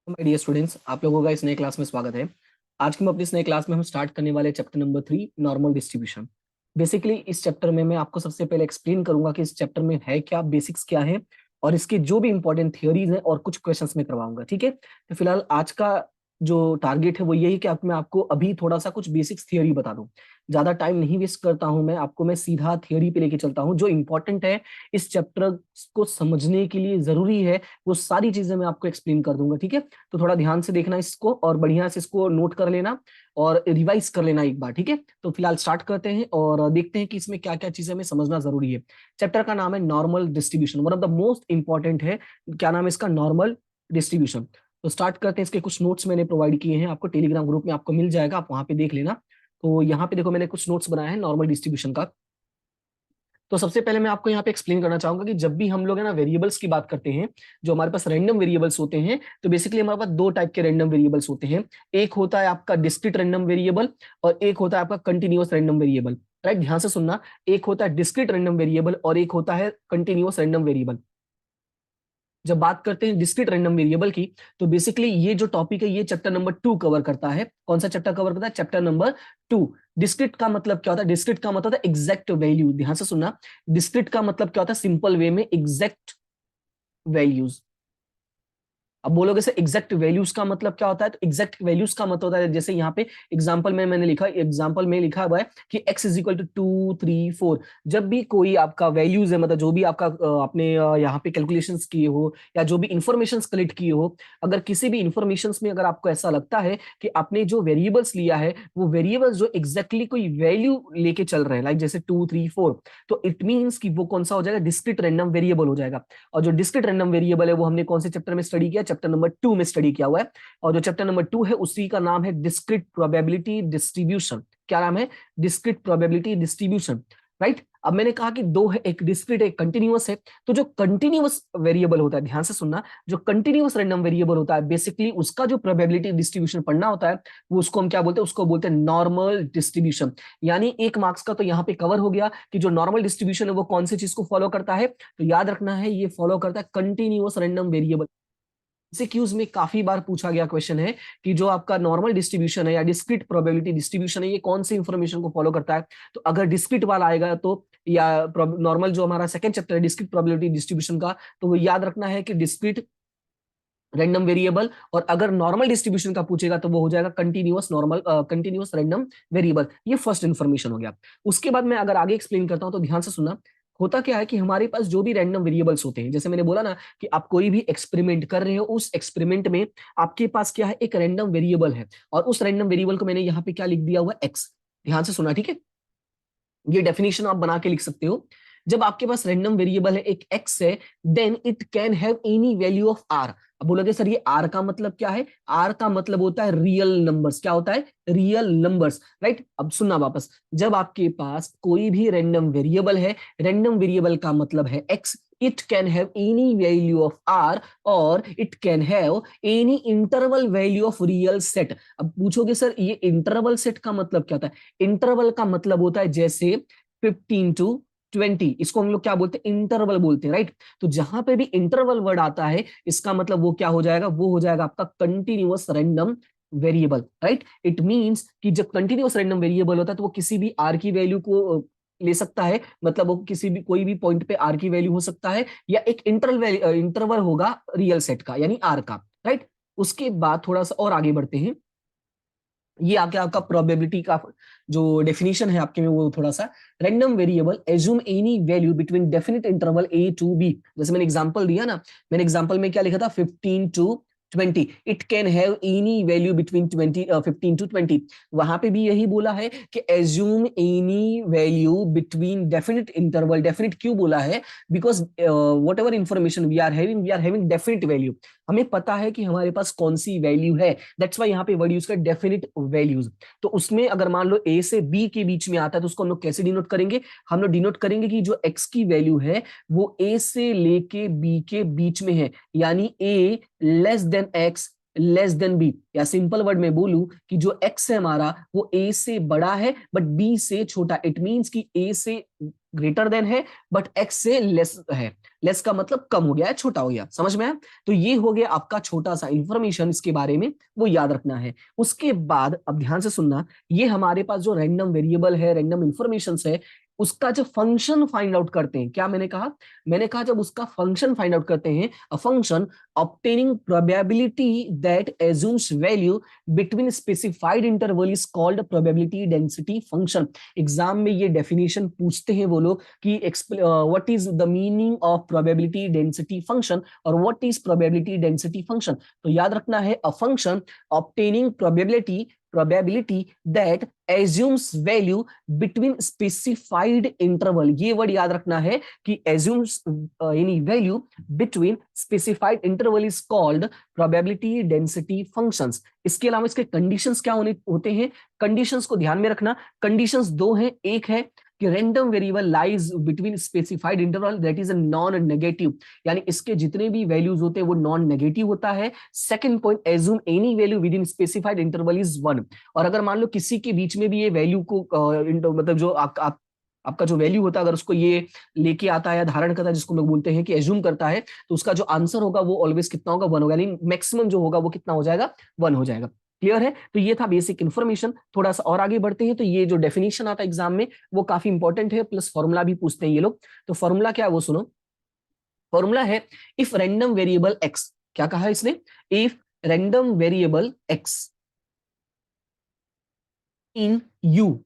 My dear students, आप लोगों का इस नए क्लास में स्वागत है। आज की हम अपनी इस नए क्लास में हम स्टार्ट करने वाले chapter number 3 normal distribution. Basically इस चैप्टर में मैं आपको सबसे पहले एक्सप्लेन करूंगा कि इस चैप्टर में है क्या, बेसिक्स क्या है और इसके जो भी इंपॉर्टेंट थियोरीज हैं और कुछ क्वेश्चंस में करवाऊंगा। ठीक है, तो फिलहाल आज का जो टारगेट है वो यही कि मैं आपको अभी थोड़ा सा कुछ बेसिक्स थियोरी बता दूं। ज्यादा टाइम नहीं वेस्ट करता हूं, मैं सीधा थियोरी पे लेके चलता हूं। जो इंपॉर्टेंट है इस चैप्टर को समझने के लिए जरूरी है वो सारी चीजें मैं आपको एक्सप्लेन कर दूंगा। ठीक है, तो थोड़ा ध्यान से देखना इसको और बढ़िया से इसको नोट कर लेना और रिवाइज कर लेना एक बार। ठीक है, तो फिलहाल स्टार्ट करते हैं और देखते हैं कि इसमें क्या क्या चीजें हमें समझना जरूरी है। चैप्टर का नाम है normal distribution, one of the most important है। क्या नाम है इसका? Normal distribution. तो स्टार्ट करते हैं। इसके कुछ नोट्स मैंने प्रोवाइड किए हैं, आपको टेलीग्राम ग्रुप में आपको मिल जाएगा, आप वहां पे देख लेना। तो यहाँ पे देखो मैंने कुछ नोट्स बनाए हैं नॉर्मल डिस्ट्रीब्यूशन का। तो सबसे पहले मैं आपको यहाँ पे एक्सप्लेन करना चाहूंगा कि जब भी हम लोग है ना वेरिएबल्स की बात करते हैं, जो हमारे पास रैंडम वेरिएबल्स होते हैं, तो बेसिकली हमारे पास दो टाइप के रैंडम वेरिएबल्स होते हैं। एक होता है आपका डिस्क्रीट रैंडम वेरिएबल और एक होता है आपका कंटिन्यूअस रैंडम वेरिएबल। राइट, ध्यान से सुनना। एक होता है डिस्क्रीट रैंडम वेरिएबल और एक होता है कंटिन्यूअस रैंडम वेरिएबल। जब बात करते हैं डिस्क्रीट रैंडम वेरिएबल की, तो बेसिकली ये जो टॉपिक है ये चैप्टर नंबर 2 कवर करता है। कौन सा चैप्टर कवर करता है? Chapter number 2। डिस्क्रीट का मतलब क्या होता है? डिस्क्रीट का मतलब होता है एग्जैक्ट वैल्यू। ध्यान से सुनना, डिस्क्रीट का मतलब क्या होता है सिंपल वे में? Exact values. अब बोलोगे सर एग्जैक्ट वैल्यूज का मतलब क्या होता है? तो एग्जैक्ट वैल्यूज का मतलब होता है जैसे यहाँ पे एग्जांपल में मैंने लिखा, एग्जांपल में लिखा हुआ है कि x इज इक्वल टू 2 3 4। जब भी कोई आपका वैल्यूज है, मतलब जो भी आपका आपने यहाँ पे कैलकुलेशंस किए हो या जो भी इंफॉर्मेशन कलेक्ट किए हो, अगर किसी भी इंफॉर्मेशन में अगर आपको ऐसा लगता है कि आपने जो वेरिएबल्स लिया है वो वेरिएबल्स जो एग्जैक्टली कोई वैल्यू लेके चल रहे हैं, लाइक जैसे 2 3 4, तो इट मीन्स कि वो कौन सा हो जाएगा? डिस्क्रीट रैंडम वेरिएबल हो जाएगा। और जो डिस्क्रीट रैंडम वेरिएबल है वो हमने कौन से चैप्टर में स्टडी किया? चैप्टर नंबर 2 में स्टडी किया हुआ है। और जो चैप्टर नंबर 2 है उसी का नाम है डिस्क्रीट प्रोबेबिलिटी डिस्ट्रीब्यूशन। क्या नाम है? Discrete probability distribution. राइट, अब मैंने कहा कि दो है, एक डिस्क्रीट एक कंटिन्यूअस है। तो जो कंटिन्यूअस वेरिएबल होता है, ध्यान से सुनना, जो कंटिन्यूअस रैंडम वेरिएबल होता है बेसिकली उसका जो प्रोबेबिलिटी डिस्ट्रीब्यूशन पढ़ना होता है वो उसको हम क्या बोलते हैं? उसको बोलते हैं नॉर्मल डिस्ट्रीब्यूशन। यानी एक मार्क्स का तो यहाँ पे कवर हो गया कि जो नॉर्मल डिस्ट्रीब्यूशन है वो कौन सी चीज को फॉलो करता है। तो याद रखना है ये फॉलो करता है कंटिन्यूअस रैंडम वेरिएबल। एमसीक्यूज में काफी बार पूछा गया क्वेश्चन है कि जो आपका नॉर्मल डिस्ट्रीब्यूशन है या डिस्क्रीट प्रोबेबिलिटी डिस्ट्रीब्यूशन है ये कौन सी इंफॉर्मेशन को फॉलो करता है। तो अगर डिस्क्रीट वाला आएगा तो, या नॉर्मल जो हमारा सेकंड चैप्टर है डिस्क्रीट प्रोबेबिलिटी डिस्ट्रीब्यूशन का, तो वो याद रखना है कि डिस्क्रीट रैंडम वेरिएबल। और अगर नॉर्मल डिस्ट्रीब्यूशन का पूछेगा तो वो हो जाएगा continuous normal continuous random variable. ये फर्स्ट इन्फॉर्मेशन हो गया। उसके बाद मैं अगर आगे एक्सप्लेन करता हूं तो ध्यान से सुनना। होता क्या है कि हमारे पास जो भी रैंडम वेरिएबल्स होते हैं, जैसे मैंने बोला ना कि आप कोई भी एक्सपेरिमेंट कर रहे हो, उस एक्सपेरिमेंट में आपके पास क्या है? एक रैंडम वेरिएबल है और उस रैंडम वेरिएबल को मैंने यहाँ पे क्या लिख दिया हुआ है? एक्स। ध्यान से सुना, ठीक है? ये डेफिनेशन आप बना के लिख सकते हो। जब आपके पास रैंडम वेरिएबल है, एक एक्स है, then it can have any value of R. अब बोलोगे सर ये आर का मतलब क्या है? आर का मतलब होता है रियल नंबर्स। क्या होता है? Real numbers. राइट, अब सुनना वापस। जब आपके पास कोई भी रैंडम वेरिएबल है, रैंडम वेरिएबल का मतलब है x, it can have any value of R और it can have any interval value of real set. अब पूछोगे सर ये इंटरवल सेट का मतलब क्या होता है? इंटरवल का मतलब होता है जैसे 15 to 20, इसको हम लोग क्या बोलते हैं? इंटरवल बोलते हैं। राइट, तो जहां पे भी इंटरवल वर्ड आता है इसका मतलब वो क्या हो जाएगा? वो हो जाएगा आपका continuous random variable. Right, it means कि जब कंटिन्यूअस रैंडम वेरिएबल होता है तो वो किसी भी आर की वैल्यू को ले सकता है, मतलब वो किसी भी कोई भी पॉइंट पे आर की वैल्यू हो सकता है, या एक इंटरवल होगा रियल सेट का यानी आर का। राइट, उसके बाद थोड़ा सा और आगे बढ़ते हैं। ये आके आपका प्रोबेबिलिटी का जो डेफिनेशन है आपके में वो थोड़ा सा, random variable assume any value between definite interval A to B. जैसे मैंने एग्जांपल दिया ना, मैंने एग्जांपल में क्या लिखा था? 15 to 20, it can have any value between 15 to 20। वहां पे भी यही बोला है कि assume any value between definite interval. Definite क्यों बोला है? Because whatever information we are having definite value. हमें पता है कि हमारे पास कौन सी वैल्यू है, दैट्स वाई यहाँ पे वर्ड यूज कर डेफिनेट वैल्यूज। तो उसमें अगर मान लो ए से बी के बीच में आता है तो उसको हम लोग कैसे डिनोट करेंगे? हम लोग डिनोट करेंगे कि जो एक्स की वैल्यू है वो ए से लेके बी के बीच में है, यानी a less than x less than b. या सिंपल वर्ड में बोलूं कि जो एक्स है हमारा वो ए से बड़ा है बट बी से छोटा। इट मींस कि ए से ग्रेटर देन है बट एक्स से लेस है। लेस का मतलब कम हो गया है, छोटा हो गया, समझ में आया? तो ये हो गया आपका छोटा सा इंफॉर्मेशन इसके बारे में, वो याद रखना है। उसके बाद अब ध्यान से सुनना, ये हमारे पास जो रैंडम वेरिएबल है, रैंडम इंफॉर्मेशन है, उसका जब फंक्शन फाइंड आउट करते हैं, क्या मैंने कहा जब उसका फंक्शन फाइंड आउट करते हैं, अ function obtaining probability that assumes value between specified interval is called probability density function। Exam में ये डेफिनेशन पूछते हैं वो लोग कि what is the meaning of probability density function और what is probability density function. तो याद रखना है, a function obtaining probability that assumes value between specified interval, ये वर्ड याद रखना है कि assumes any value between specified interval is called probability density functions। इसके अलावा इसके कंडीशंस क्या होते हैं, कंडीशंस को ध्यान में रखना। कंडीशंस दो हैं, एक है कि random variable lies between specified interval that is a non negative, यानी इसके जितने भी वैल्यूज होते हैं वो नॉन नेगेटिव होता है। Second point, assume any value with in specified interval is 1। और अगर मान लो किसी के बीच में भी ये वैल्यू को मतलब जो आपका जो वैल्यू होता है अगर उसको ये लेके आता है या धारण करता है, जिसको लोग बोलते हैं कि एज्यूम करता है, तो उसका जो आंसर होगा वो ऑलवेज कितना होगा, 1 होगा, यानी मैक्सिमम जो होगा वो कितना हो जाएगा, 1 हो जाएगा। क्लियर है? तो ये था बेसिक इन्फॉर्मेशन। थोड़ा सा और आगे बढ़ते हैं, तो ये जो डेफिनेशन आता है एग्जाम में वो काफी इंपॉर्टेंट है, प्लस फॉर्मूला भी पूछते हैं ये लोग। तो फॉर्मूला क्या है वो सुनो। फॉर्मूला है इफ रैंडम वेरिएबल एक्स, क्या कहा है इसने, if random variable X in you,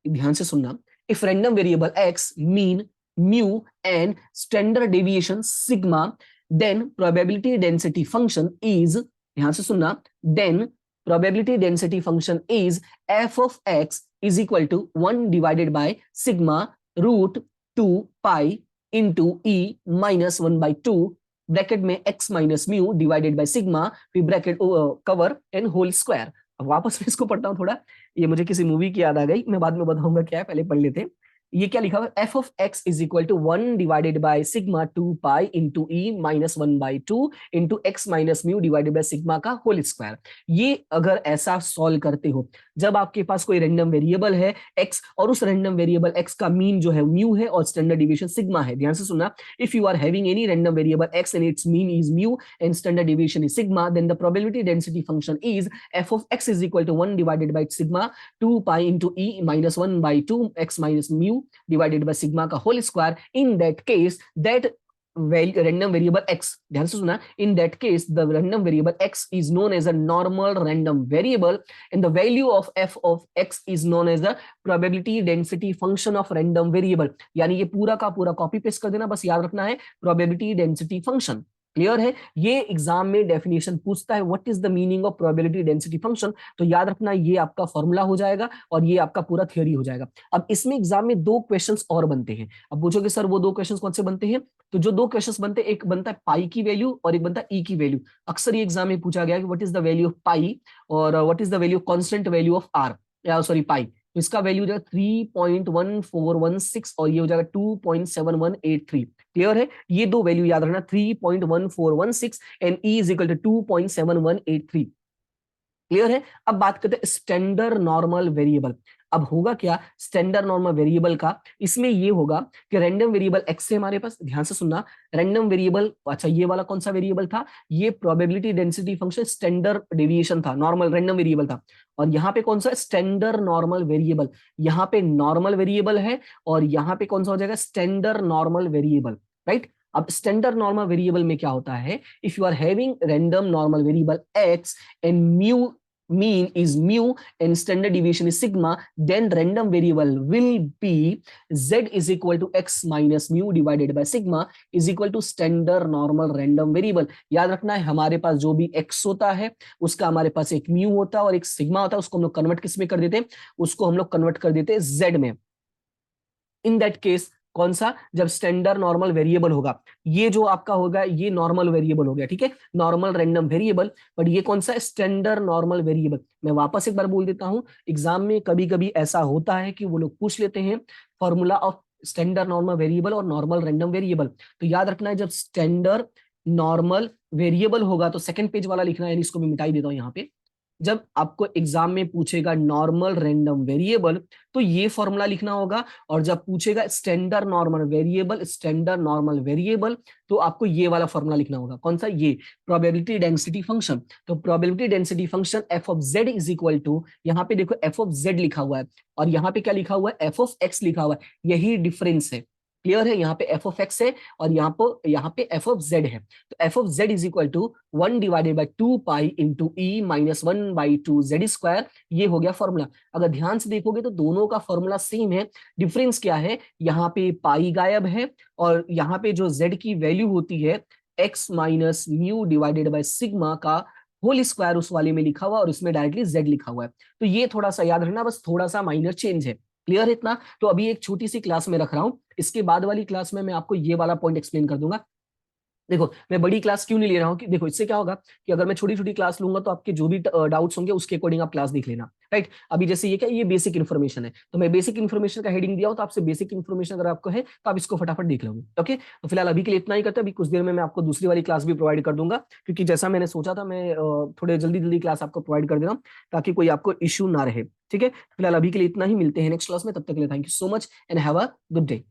ध्यान से सुनना, if random variable X mean mu and standard deviation sigma, then probability density function is, ध्यान से सुनना, then probability density function is f of x is equal to 1 divided by sigma root 2 pi into e minus 1 by 2 bracket में x minus mu divided by sigma, फिर bracket cover an whole square. अब वापस मैं इसको पढ़ता हूं थोड़ा, ये मुझे किसी मूवी की याद आ गई, मैं बाद में बताऊंगा क्या है, पहले पढ़ लेते हैं। ये क्या लिखा हुआ है, F of X is equal to 1 divided by sigma 2 pi into E minus 1 by 2 into X minus mu divided by sigma का होल स्क्वायर। ये अगर ऐसा सॉल्व करते हो, जब आपके पास कोई रैंडम वेरिएबल है एक्स और उस रैंडम वेरिएबल एक्स का मीन जो है म्यू है और स्टैंडर्ड डिविएशन सिग्मा है, ध्यान से सुनना, if you are having any random variable X and its mean is mu and standard deviation is sigma, then the probability density function is F of X is equal to 1 divided by sigma 2 pi into E minus 1 by 2 X minus mu divided by sigma का whole square। in that case that random variable x, ध्यान से सुना, in that case the random variable x is known as a normal random variable and the value of f of x is known as the probability density function of random variable। यानी ये पूरा का पूरा copy paste कर देना, बस याद रखना है probability density function। क्लियर है? ये एग्जाम में डेफिनेशन पूछता है what is the meaning of probability density function, तो याद रखना ये आपका फॉर्मूला हो जाएगा और ये आपका पूरा थ्योरी हो जाएगा। अब इसमें एग्जाम में 2 क्वेश्चंस और बनते हैं। अब पूछोगे सर वो 2 क्वेश्चंस कौन से बनते हैं, तो जो 2 क्वेश्चंस बनते हैं, एक बनता है पाई की वैल्यू और एक बनता है ई की वैल्यू। अक्सर ये एग्जाम में पूछा गया कि what is the value of pi और what is the value of constant value of R, या सॉरी पाई। तो इसका वैल्यू हो जाएगा 3.1416 और ये हो जाएगा 2.7183। क्लियर है? ये 2 वैल्यू याद रखना, 3.1416 and E is equal to 2.7183। Clear है? अब बात करते हैं स्टैंडर्ड नॉर्मल वेरिएबल। अब होगा क्या स्टैंडर्ड नॉर्मल वेरिएबल का, इसमें ये होगा कि रैंडम वेरिएबल एक्स से हमारे पास, ध्यान से सुनना, रैंडम वेरिएबल, अच्छा ये वाला कौन सा वेरिएबल था, ये probability density function standard deviation था, नॉर्मल रैंडम वेरिएबल था। और यहाँ पे कौन सा स्टैंडर्ड नॉर्मल वेरिएबल, यहाँ पे नॉर्मल वेरिएबल है और यहाँ पे कौन सा हो जाएगा स्टैंडर्ड नॉर्मल वेरिएबल, राइट। अब स्टैंडर्ड नॉर्मल वेरिएबल में क्या होता है, if you are having random normal variable X and mu mean is mu and standard deviation is sigma, then random variable will be z is equal to x minus mu divided by sigma is equal to standard normal random variable। याद रखना है हमारे पास जो भी x होता है उसका हमारे पास एक mu होता है और एक सिग्मा होता है, उसको हम लोग कन्वर्ट किस में कर देते हैं, उसको हम लोग कन्वर्ट कर देते हैं z में। इन दैट केस कौन सा, जब स्टैंडर्ड नॉर्मल वेरिएबल होगा, ये जो आपका होगा ये नॉर्मल वेरिएबल हो गया, ठीक है, नॉर्मल रैंडम वेरिएबल, बट ये कौन सा स्टैंडर्ड नॉर्मल वेरिएबल। मैं वापस एक बार बोल देता हूं, एग्जाम में कभी कभी ऐसा होता है कि वो लोग पूछ लेते हैं formula of standard normal variable और नॉर्मल रैंडम वेरिएबल। तो याद रखना है जब स्टैंडर्ड नॉर्मल वेरिएबल होगा तो सेकंड पेज वाला लिखना है, इसको मैं मिटाई देता हूं यहाँ पे, जब आपको एग्जाम में पूछेगा नॉर्मल रैंडम वेरिएबल तो ये फॉर्मूला लिखना होगा, और जब पूछेगा स्टैंडर्ड नॉर्मल वेरिएबल तो आपको ये वाला फॉर्मूला लिखना होगा। कौन सा? ये प्रोबेबिलिटी डेंसिटी फंक्शन। तो probability density function F of Z is equal to, यहाँ पे देखो एफ ऑफ जेड लिखा हुआ है और यहाँ पे क्या लिखा हुआ है? एफ ऑफ एक्स लिखा हुआ है। यही डिफरेंस है। क्लियर है? यहाँ पे एफ ऑफ एक्स है और यहाँ पे एफ ऑफ जेड है। तो F of Z is equal to 1 divided by 2 pi into E minus 1 by 2 Z square. ये हो गया फॉर्मूला। अगर ध्यान से देखोगे तो दोनों का फॉर्मूला सेम है। डिफरेंस क्या है? यहाँ पे पाई गायब है और यहाँ पे जो जेड की वैल्यू होती है x minus mu divided by sigma का होल स्क्वायर उस वाले में लिखा हुआ और इसमें डायरेक्टली जेड लिखा हुआ है। तो ये थोड़ा सा याद रखना, बस थोड़ा सा माइनर चेंज है। क्लियर है इतना? तो अभी एक छोटी सी क्लास में रख रहा हूं, इसके बाद वाली क्लास में मैं आपको ये वाला पॉइंट एक्सप्लेन कर दूंगा। देखो मैं बड़ी क्लास क्यों नहीं ले रहा हूँ कि देखो इससे क्या होगा कि अगर मैं छोटी छोटी क्लास लूंगा तो आपके जो भी डाउट्स होंगे उसके अकॉर्डिंग आप क्लास देख लेना, राइट। अभी जैसे ये क्या, ये बेसिक इन्फॉर्मेशन है तो मैं बेसिक इन्फॉर्मेशन का हेडिंग दिया हूं, तो आपसे बेसिक इन्फॉर्मेशन अगर आपको है तो आप इसको फटाफट देख लोगे। ओके, तो फिलहाल अभी के लिए इतना ही करते हैं। अभी कुछ देर में मैं आपको दूसरी वाली क्लास भी प्रोवाइड कर दूंगा, क्योंकि जैसा मैंने सोचा था मैं थोड़े जल्दी जल्दी क्लास आपको प्रोवाइड कर दे रहा हूँ ताकि कोई आपको इश्यू ना रहे। ठीक है, फिलहाल अभी के लिए इतना ही, मिलते हैं नेक्स्ट क्लास में। तब तक के लिए thank you so much and have a good day.